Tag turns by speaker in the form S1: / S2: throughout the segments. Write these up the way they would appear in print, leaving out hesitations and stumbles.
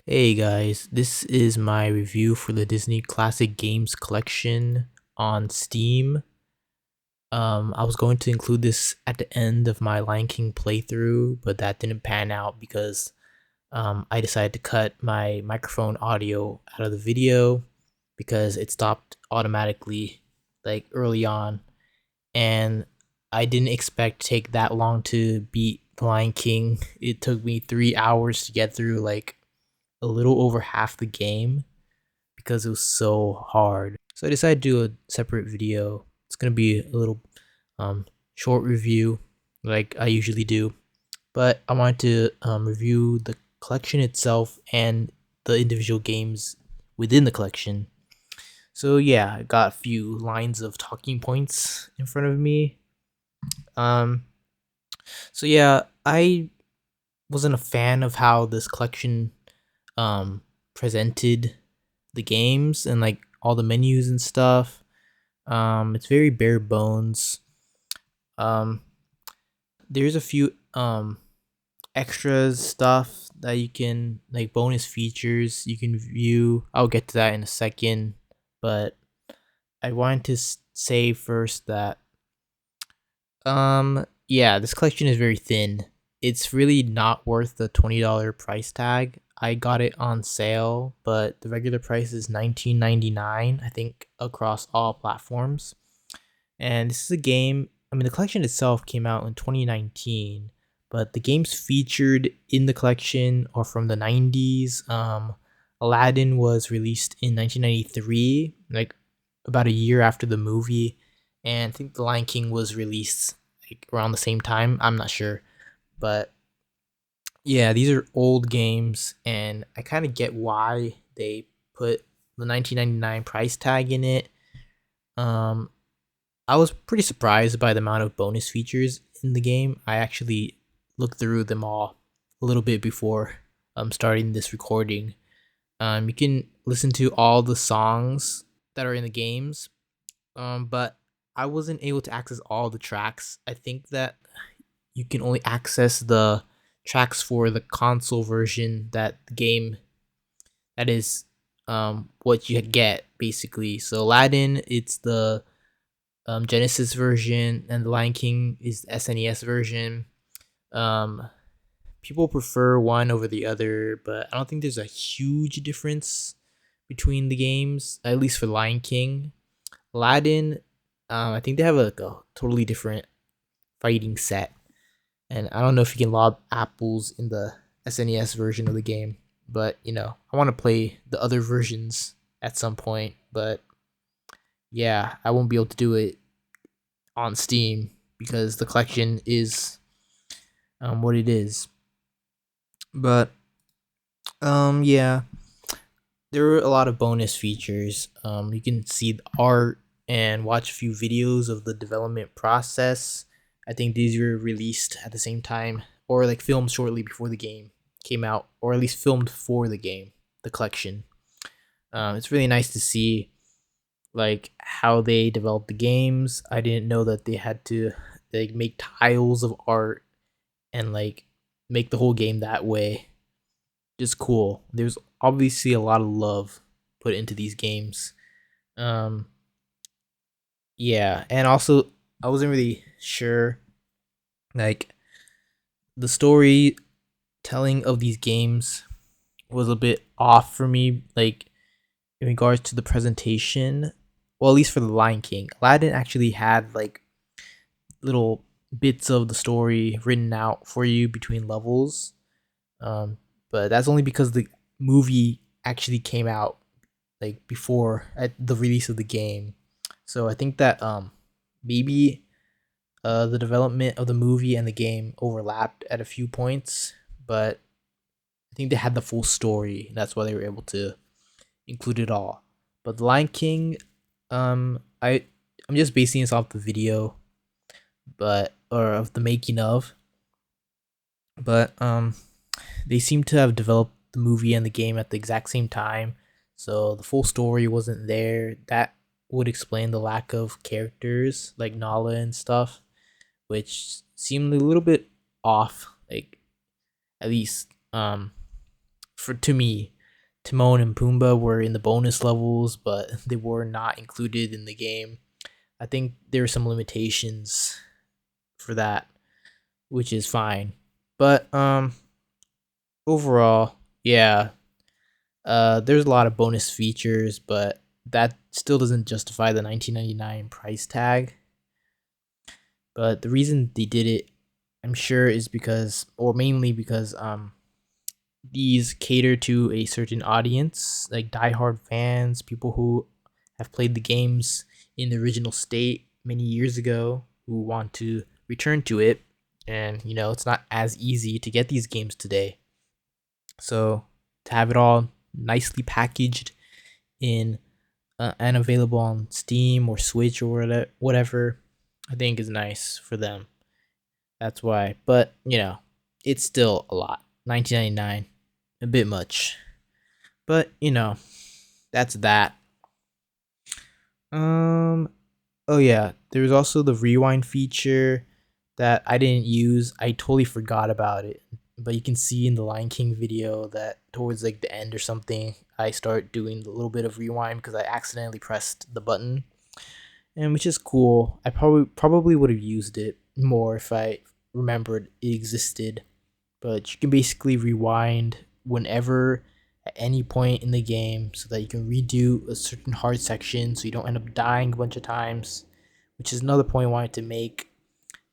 S1: Hey guys, this is my review for the Disney Classic Games collection on Steam. I was going to include this at the end of my Lion King playthrough, but that didn't pan out because I decided to cut my microphone audio out of the video because it stopped automatically like early on, and I didn't expect to take that long to beat the Lion King. It took me 3 hours to get through like a little over half the game because it was so hard. So I decided to do a separate video. It's gonna be a little short review like I usually do, but I wanted to review the collection itself and the individual games within the collection. So yeah, I got a few lines of talking points in front of me. Um, so yeah, I wasn't a fan of how this collection presented the games and like all the menus and stuff. It's very bare bones. Um, there's a few extras stuff that you can like bonus features you can view. I'll get to that in a second, but I wanted to say first that yeah, this collection is very thin. It's really not worth the $20 price tag. I got it on sale, but the regular price is $19.99, I think, across all platforms. And this is a game, I mean, the collection itself came out in 2019, but the games featured in the collection are from the 90s. Aladdin was released in 1993, like about a year after the movie. And I think The Lion King was released like around the same time. I'm not sure. But yeah, these are old games, and I kind of get why they put the 1999 price tag in it. Um, I was pretty surprised by the amount of bonus features in the game. I actually looked through them all a little bit before starting this recording. You can listen to all the songs that are in the games, but I wasn't able to access all the tracks. I think that you can only access the tracks for the console version that the game that is what you get basically. So Aladdin, it's the Genesis version, and the Lion King is the SNES version. Um, People prefer one over the other, but I don't think there's a huge difference between the games, at least for Lion King. Aladdin, I think they have like a totally different fighting set, and I don't know if you can lob apples in the SNES version of the game, but I want to play the other versions at some point, but yeah, I won't be able to do it on Steam because the collection is what it is. But yeah, there were a lot of bonus features. You can see the art and watch a few videos of the development process. I think these were released at the same time or like filmed shortly before the game came out, or at least filmed for the game, the collection. It's really nice to see like how they developed the games. I didn't know that they had to like make tiles of art and like make the whole game that way. Just cool. There's obviously a lot of love put into these games. Um, yeah, and also I wasn't really sure like the story telling of these games was a bit off for me, like in regards to the presentation. Well, at least for the Lion King, Aladdin actually had like little bits of the story written out for you between levels. Um, but that's only because the movie actually came out like before at the release of the game. So I think that maybe the development of the movie and the game overlapped at a few points, but I think they had the full story. That's why they were able to include it all. But The Lion King, I'm just basing this off the video, but or of the making of. But they seem to have developed the movie and the game at the exact same time, so the full story wasn't there. That would explain the lack of characters like Nala and stuff, which seemed a little bit off, like at least for to me. Timon and Pumbaa were in the bonus levels, but they were not included in the game. I think there are some limitations for that, which is fine. But overall, yeah, there's a lot of bonus features, but that still doesn't justify the 1999 price tag. But the reason they did it, I'm sure, is because, or mainly because, these cater to a certain audience, like diehard fans, people who have played the games in the original state many years ago, who want to return to it. And it's not as easy to get these games today. So to have it all nicely packaged in and available on Steam or Switch or whatever, I think is nice for them. That's why. But it's still a lot. 1999, a bit much. But that's that. Um. Oh yeah, there's also the rewind feature that I didn't use. I totally forgot about it. But you can see in the Lion King video that towards like the end or something, I start doing a little bit of rewind because I accidentally pressed the button, and which is cool. I probably would have used it more if I remembered it existed. But you can basically rewind whenever at any point in the game so that you can redo a certain hard section so you don't end up dying a bunch of times, which is another point I wanted to make.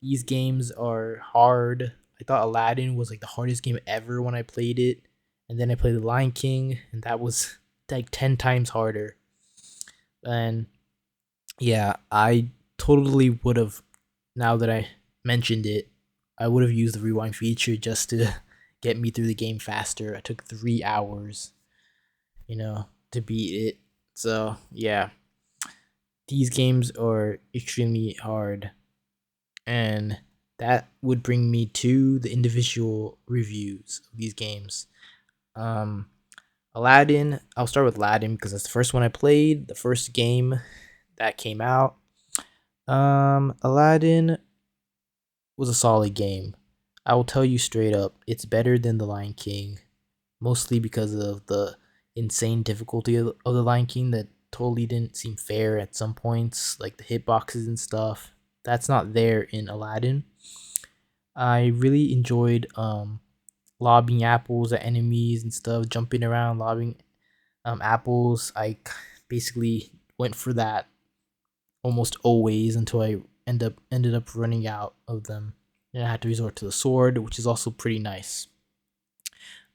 S1: These games are hard. I thought Aladdin was like the hardest game ever when I played it, and then I played The Lion King, and that was like 10 times harder. And yeah, I totally would have, now that I mentioned it, I would have used the rewind feature just to get me through the game faster. I took 3 hours, to beat it. So yeah, these games are extremely hard. And that would bring me to the individual reviews of these games. Um, Aladdin, I'll start with Aladdin because that's the first one I played, the first game that came out. Aladdin was a solid game. I will tell you straight up, it's better than The Lion King, mostly because of the insane difficulty of The Lion King that totally didn't seem fair at some points, like the hitboxes and stuff. That's not there in Aladdin. I really enjoyed lobbing apples at enemies and stuff, jumping around, lobbing apples. Basically went for that almost always until I ended up running out of them. And I had to resort to the sword, which is also pretty nice.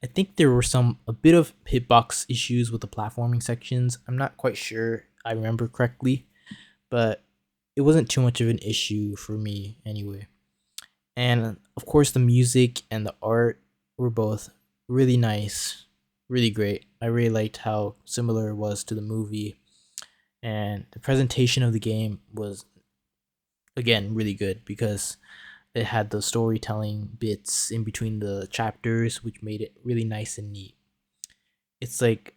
S1: I think there were a bit of hitbox issues with the platforming sections. I'm not quite sure I remember correctly, but it wasn't too much of an issue for me anyway. And of course, the music and the art were both really nice, really great. I really liked how similar it was to the movie, and the presentation of the game was, again, really good because it had the storytelling bits in between the chapters, which made it really nice and neat. It's like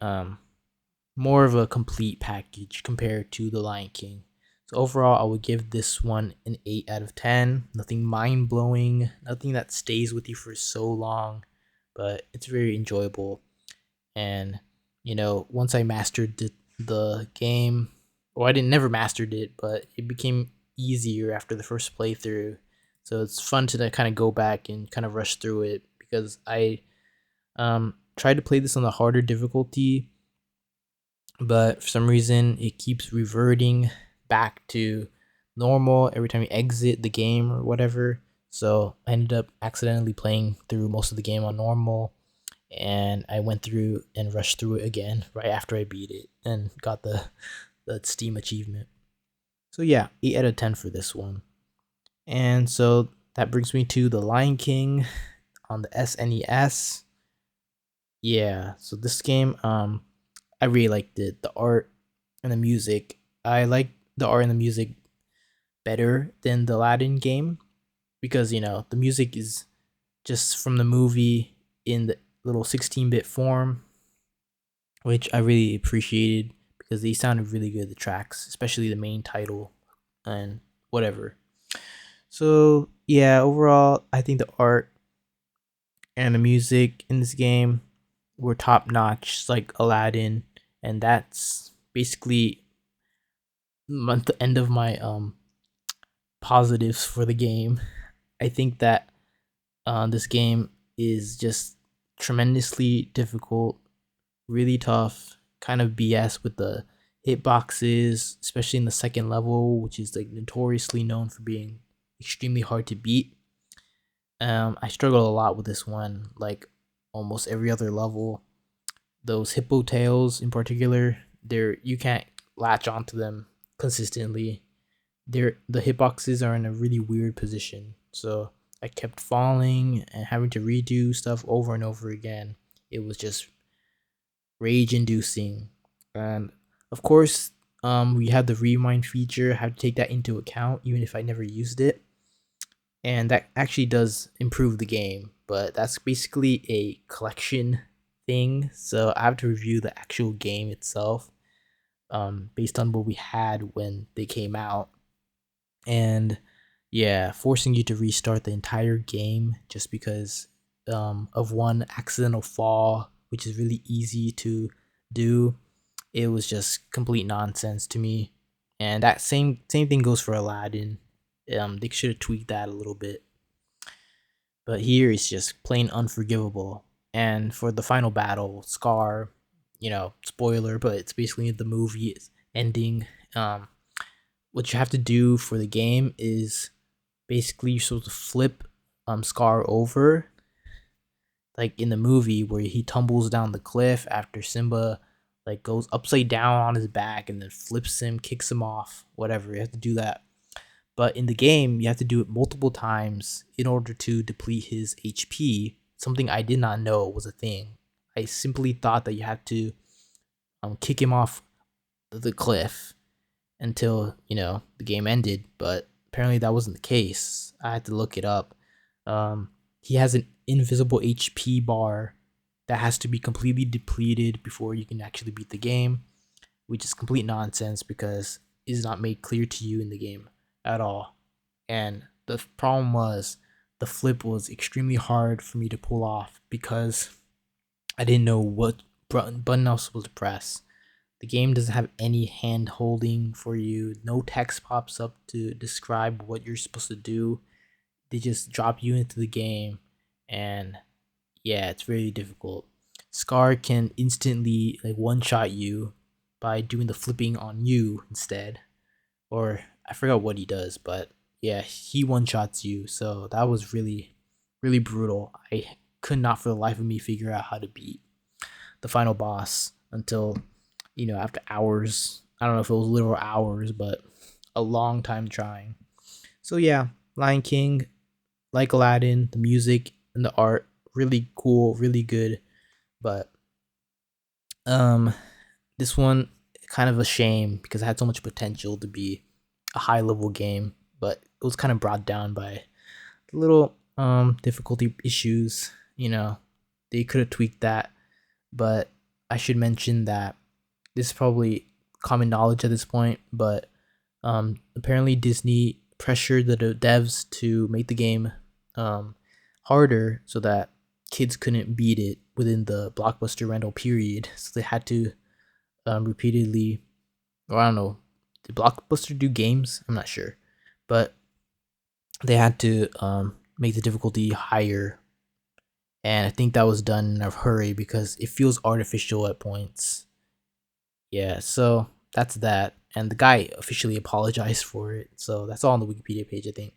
S1: more of a complete package compared to The Lion King. So overall, I would give this one an 8 out of 10. Nothing mind blowing, nothing that stays with you for so long, but it's very enjoyable. And once I mastered the game, well, I didn't never mastered it, but it became easier after the first playthrough. So it's fun to kind of go back and kind of rush through it because I tried to play this on the harder difficulty, but for some reason it keeps reverting back to normal every time you exit the game or whatever. So I ended up accidentally playing through most of the game on normal, and I went through and rushed through it again right after I beat it and got the Steam achievement. So yeah, 8 out of 10 for this one. And so that brings me to The Lion King on the SNES. Yeah, so this game, I really liked it. The art and the music. I like the art and the music better than the Aladdin game because the music is just from the movie in the little 16-bit form, which I really appreciated because they sounded really good, the tracks, especially the main title and whatever. So, yeah, overall, I think the art and the music in this game were top notch, like Aladdin, and that's basically the end of my positives for the game. I think that this game is just tremendously difficult, really tough, kind of BS with the hitboxes, especially in the second level, which is like notoriously known for being extremely hard to beat. I struggle a lot with this one, like almost every other level. Those hippo tails in particular, you can't latch onto them consistently. The hitboxes are in a really weird position, so I kept falling and having to redo stuff over and over again. It was just rage inducing. And of course, we had the rewind feature. I had to take that into account, even if I never used it. And that actually does improve the game, but that's basically a collection thing. So I have to review the actual game itself, based on what we had when they came out. And yeah, forcing you to restart the entire game just because of one accidental fall, which is really easy to do. It was just complete nonsense to me. And that same thing goes for Aladdin. They should have tweaked that a little bit, but here it's just plain unforgivable. And for the final battle, Scar, spoiler, but it's basically the movie ending. Um, what you have to do for the game is basically you're supposed to flip Scar over, like in the movie where he tumbles down the cliff after Simba like goes upside down on his back and then flips him, kicks him off, whatever. You have to do that. But in the game, you have to do it multiple times in order to deplete his HP, something I did not know was a thing. I simply thought that you had to kick him off the cliff until, the game ended, but apparently that wasn't the case. I had to look it up. He has an invisible HP bar that has to be completely depleted before you can actually beat the game, which is complete nonsense because it is not made clear to you in the game at all. And the problem was the flip was extremely hard for me to pull off because I didn't know what button I was supposed to press. The game doesn't have any hand holding for you. No text pops up to describe what you're supposed to do. They just drop you into the game, and yeah, it's very difficult. Scar can instantly like one shot you by doing the flipping on you instead, or I forgot what he does, but yeah, he one shots you. So that was really, really brutal. I could not for the life of me figure out how to beat the final boss until, after hours. I don't know if it was literal hours, but a long time trying. So yeah, Lion King, like Aladdin, the music and the art, really cool, really good. But um, this one kind of a shame because it had so much potential to be a high level game, but it was kind of brought down by little difficulty issues. They could have tweaked that, but I should mention that this is probably common knowledge at this point, but apparently Disney pressured the devs to make the game harder so that kids couldn't beat it within the blockbuster rental period. So they had to repeatedly, or I don't know, did Blockbuster do games? I'm not sure, but they had to make the difficulty higher, and I think that was done in a hurry because it feels artificial at points. Yeah, so that's that. And the guy officially apologized for it. So that's all on the Wikipedia page, I think.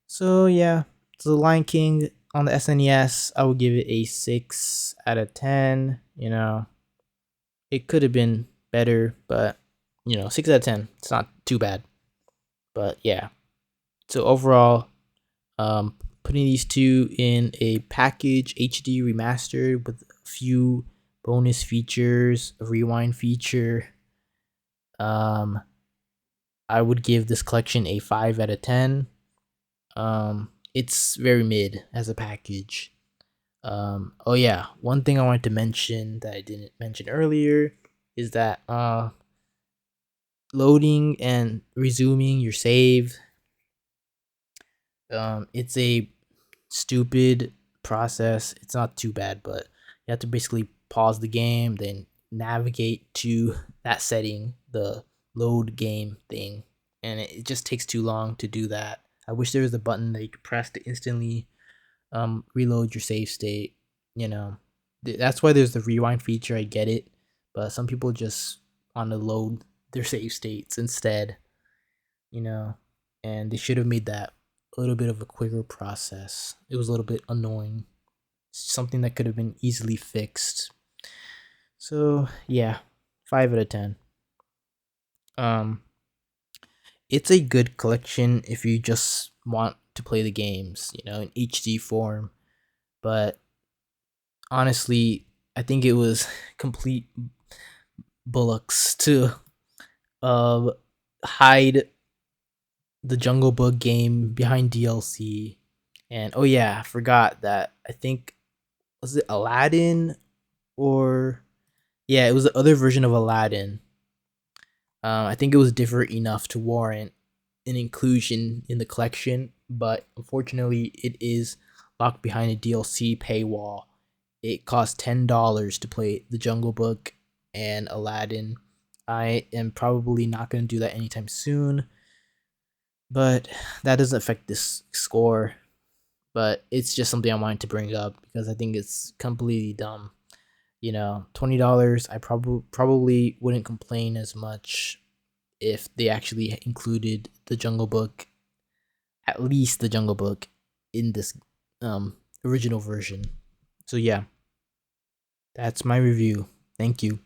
S1: So yeah, so Lion King on the SNES, I would give it a 6 out of 10. It could have been better, but 6 out of 10. It's not too bad. But yeah. So overall, putting these two in a package HD remastered with a few bonus features, a rewind feature. I would give this collection a 5 out of 10. It's very mid as a package. Oh yeah, one thing I wanted to mention that I didn't mention earlier is that loading and resuming your save, it's a stupid process. It's not too bad, but You have to basically pause the game, then navigate to that setting, the load game thing, and it just takes too long to do that. I wish there was a button that you could press to instantly reload your save state. You know, that's why there's the rewind feature. I get it, but some people just want to load their save states instead. You know, and they should have made that a little bit of a quicker process. It was a little bit annoying. Something that could have been easily fixed. So yeah, 5 out of 10. Um, it's a good collection if you just want to play the games, in HD form. But honestly, I think it was complete bullocks to uh hide the Jungle Book game behind DLC. And oh yeah, I forgot that. I think, was it Aladdin, or yeah, it was the other version of Aladdin. I think it was different enough to warrant an inclusion in the collection, but unfortunately, it is locked behind a DLC paywall. It costs $10 to play The Jungle Book and Aladdin. I am probably not going to do that anytime soon, but that doesn't affect this score. But it's just something I wanted to bring up because I think it's completely dumb. $20. I probably wouldn't complain as much if they actually included the Jungle Book, at least the Jungle Book, in this original version. So yeah, that's my review. Thank you.